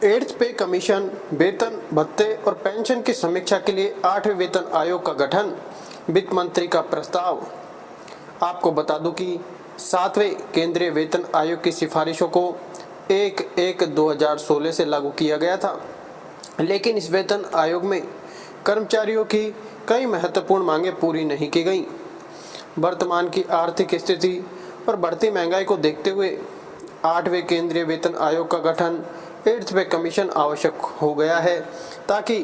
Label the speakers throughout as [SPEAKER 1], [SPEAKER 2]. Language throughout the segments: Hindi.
[SPEAKER 1] एड्स पे कमीशन, वेतन, भत्ते और पेंशन की समीक्षा के लिए 8वें वेतन आयोग का गठन, वित्त मंत्री का प्रस्ताव। आपको बता दूं कि 7वें केंद्रीय वेतन आयोग की सिफारिशों को 1/1/2016 से लागू किया गया था, लेकिन इस वेतन आयोग में कर्मचारियों की कई महत्वपूर्ण मांगें पूरी नहीं की गईं। वर्तमान की आर्थिक स्थिति और बढ़ती महंगाई को देखते हुए 8वें केंद्रीय वेतन आयोग का गठन, एड्स पे कमीशन आवश्यक हो गया है, ताकि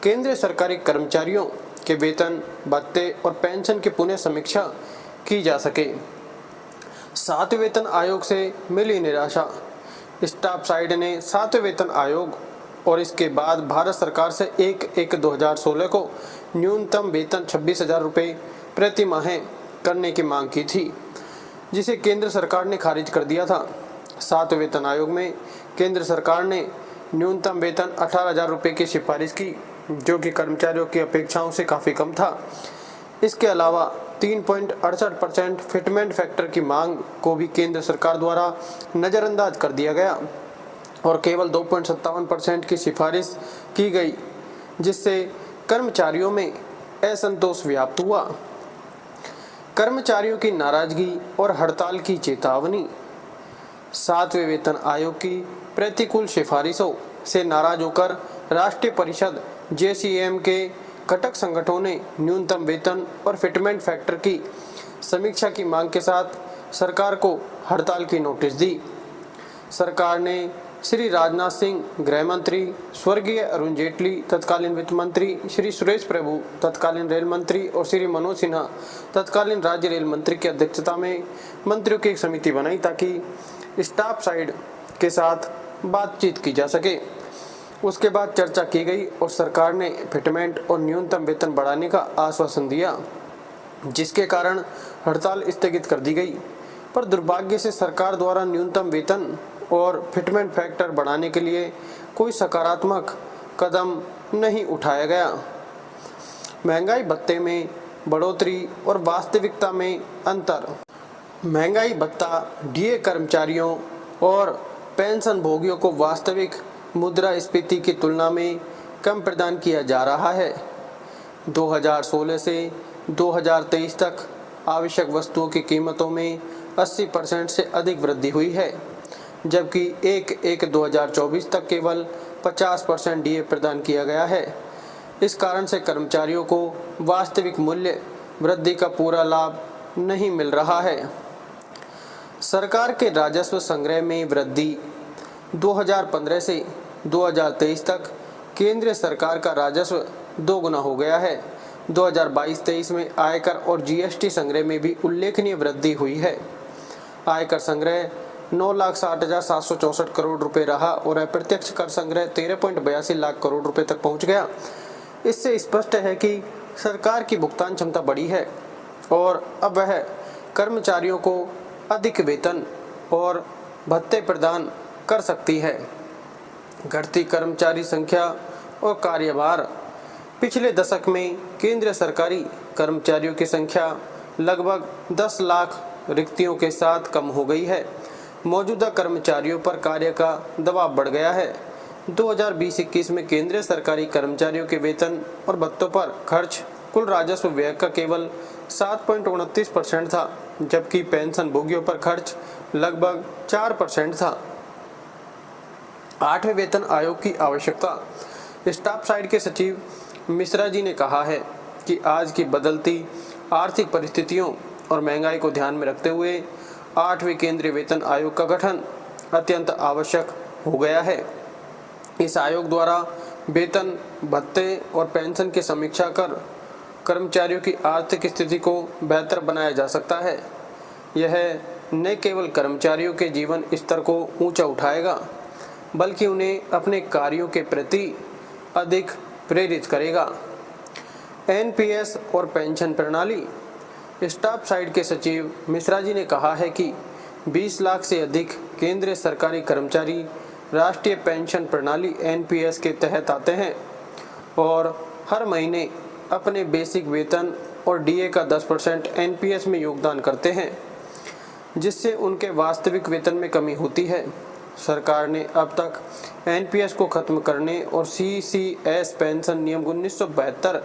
[SPEAKER 1] केंद्रीय सरकारी कर्मचारियों के वेतन, भत्ते और पेंशन की पुनः समीक्षा की जा सके। 7वें वेतन आयोग से मिली निराशा। स्टाफ साइड ने 7वें वेतन आयोग और इसके बाद भारत सरकार से 1/1/2016 को न्यूनतम वेतन 26,000 रुपये प्रति माह करने की मांग की थी, जिसे केंद्र सरकार ने खारिज कर दिया था। 7वें वेतन आयोग में केंद्र सरकार ने न्यूनतम वेतन 18,000 रुपये की सिफारिश की, जो कि कर्मचारियों की अपेक्षाओं से काफ़ी कम था। इसके अलावा 3.68% फिटमेंट फैक्टर की मांग को भी केंद्र सरकार द्वारा नज़रअंदाज कर दिया गया और केवल 2.57% की सिफारिश की गई, जिससे कर्मचारियों में असंतोष व्याप्त हुआ। कर्मचारियों की नाराजगी और हड़ताल की चेतावनी। 7वें वेतन आयोग की प्रतिकूल सिफारिशों से नाराज होकर राष्ट्रीय परिषद JCM के घटक संगठनों ने न्यूनतम वेतन और फिटमेंट फैक्टर की समीक्षा की मांग के साथ सरकार को हड़ताल की नोटिस दी। सरकार ने श्री राजनाथ सिंह गृह मंत्री, स्वर्गीय अरुण जेटली तत्कालीन वित्त मंत्री, श्री सुरेश प्रभु तत्कालीन रेल मंत्री और श्री मनोज सिन्हा तत्कालीन राज्य रेल मंत्री की अध्यक्षता में मंत्रियों की एक समिति बनाई, ताकि स्टाफ साइड के साथ बातचीत की जा सके। उसके बाद चर्चा की गई और सरकार ने फिटमेंट और न्यूनतम वेतन बढ़ाने का आश्वासन दिया, जिसके कारण हड़ताल स्थगित कर दी गई। पर दुर्भाग्य से सरकार द्वारा न्यूनतम वेतन और फिटमेंट फैक्टर बढ़ाने के लिए कोई सकारात्मक कदम नहीं उठाया गया। महंगाई भत्ते में बढ़ोतरी और वास्तविकता में अंतर। महंगाई भत्ता DA कर्मचारियों और पेंशन भोगियों को वास्तविक मुद्रास्फीति की तुलना में कम प्रदान किया जा रहा है। 2016 से 2023 तक आवश्यक वस्तुओं की कीमतों में 80% से अधिक वृद्धि हुई है, जबकि 1/1/2024 तक केवल 50% DA प्रदान किया गया है। इस कारण से कर्मचारियों को वास्तविक मूल्य वृद्धि का पूरा लाभ नहीं मिल रहा है। सरकार के राजस्व संग्रह में वृद्धि। 2015 से 2023 तक केंद्र सरकार का राजस्व 2 गुना हो गया है। 2022-23 में आयकर और GST संग्रह में भी उल्लेखनीय वृद्धि हुई है। आयकर संग्रह 9,60,764 करोड़ रुपए रहा और अप्रत्यक्ष कर संग्रह 13.82 लाख करोड़ रुपए तक पहुंच गया। इससे स्पष्ट है कि सरकार की भुगतान क्षमता बढ़ी है और अब वह कर्मचारियों को अधिक वेतन और भत्ते प्रदान कर सकती है। घटती कर्मचारी संख्या और कार्यभार। पिछले दशक में केंद्रीय सरकारी कर्मचारियों की संख्या लगभग 10 लाख रिक्तियों के साथ कम हो गई है। मौजूदा कर्मचारियों पर कार्य का दबाव बढ़ गया है। 2020-21 में केंद्रीय सरकारी कर्मचारियों के वेतन और भत्तों पर खर्च कुल राजस्व व्यय का केवल 7.29% था, जबकि पेंशन भोगियों पर खर्च लगभग 4% था। 8वें वेतन आयोग की आवश्यकता। स्टाफ साइड के सचिव मिश्रा जी ने कहा है कि आज की बदलती आर्थिक परिस्थितियों और महंगाई को ध्यान में रखते हुए 8वें केंद्रीय वेतन आयोग का गठन अत्यंत आवश्यक हो गया है। इस आयोग द्वारा वेतन, भत्ते और पेंशन की समीक्षा कर कर्मचारियों की आर्थिक स्थिति को बेहतर बनाया जा सकता है। यह न केवल कर्मचारियों के जीवन स्तर को ऊंचा उठाएगा, बल्कि उन्हें अपने कार्यों के प्रति अधिक प्रेरित करेगा। NPS और पेंशन प्रणाली। स्टाफ साइड के सचिव मिश्रा जी ने कहा है कि 20 लाख से अधिक केंद्रीय सरकारी कर्मचारी राष्ट्रीय पेंशन प्रणाली NPS के तहत आते हैं और हर महीने अपने बेसिक वेतन और DA का 10% NPS में योगदान करते हैं, जिससे उनके वास्तविक वेतन में कमी होती है। सरकार ने अब तक एनपीएस को खत्म करने और सीसीएस पेंशन नियम 1972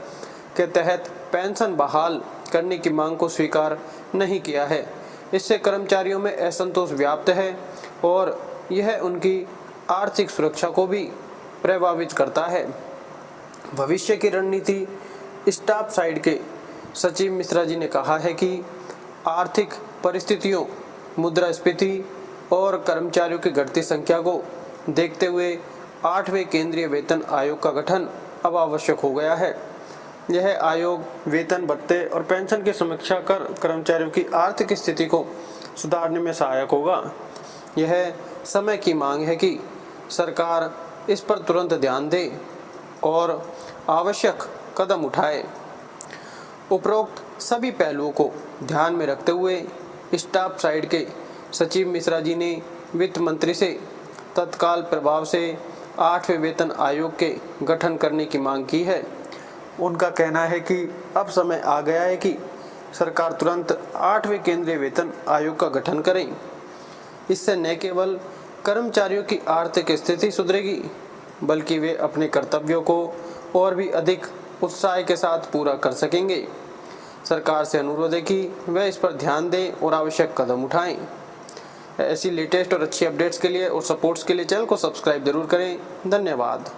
[SPEAKER 1] के तहत पेंशन बहाल करने की मांग को स्वीकार नहीं किया है। इससे कर्मचारियों में असंतोष व्याप्त है और यह उनकी आर्थिक सुरक्षा को भी प्रभावित करता है। भविष्य की रणनीति स्टाफ साइड के सचिव मिश्रा जी ने कहा है कि आर्थिक परिस्थितियों, मुद्रास्फीति और कर्मचारियों की घटती संख्या को देखते हुए 8वें केंद्रीय वेतन आयोग का गठन अब आवश्यक हो गया है। यह आयोग वेतन भत्ते और पेंशन की समीक्षा कर कर्मचारियों की आर्थिक स्थिति को सुधारने में सहायक होगा। यह समय की मांग है कि सरकार इस पर तुरंत ध्यान दे और आवश्यक कदम उठाए। उपरोक्त सभी पहलुओं को ध्यान में रखते हुए स्टाफ साइड के सचिव मिश्रा जी ने वित्त मंत्री से तत्काल प्रभाव से 8वें वेतन आयोग के गठन करने की मांग की है। उनका कहना है कि अब समय आ गया है कि सरकार तुरंत 8वें केंद्रीय वेतन आयोग का गठन करे। इससे न केवल कर्मचारियों की आर्थिक स्थिति सुधरेगी, बल्कि वे अपने कर्तव्यों को और भी अधिक उत्साह के साथ पूरा कर सकेंगे। सरकार से अनुरोध है कि वह इस पर ध्यान दें और आवश्यक कदम उठाएं। ऐसी लेटेस्ट और अच्छी अपडेट्स के लिए और सपोर्ट्स के लिए चैनल को सब्सक्राइब जरूर करें। धन्यवाद।